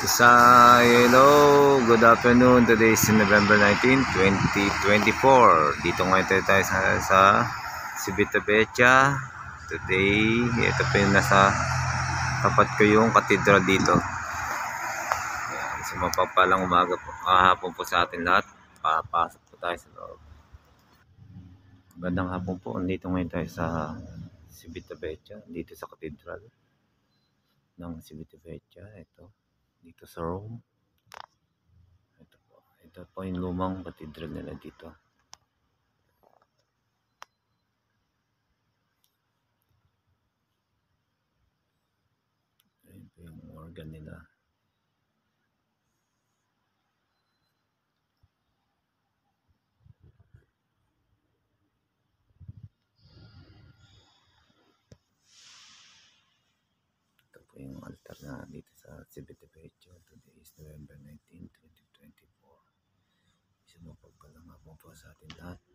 Hello, good afternoon. Today is November 19, 2024. Dito ngayon tayo sa Civitavecchia. Today, ito po yung nasa tapat ko yung katedral dito. Ayan, so mapapalang umaga po, hapon po sa atin lahat. Papasok po tayo sa loob. Magandang hapon po. Andito ngayon tayo sa Civitavecchia, dito sa katedral ng Civitavecchia. Ito, dito sa Rome. Ito po yung lumang katedral nila dito. Ayan po yung organ nila. Ito po yung altar na dito sa Civitavecchia. Today is November 19, 2024. Isang mapagpalang hapon po sa atin lahat.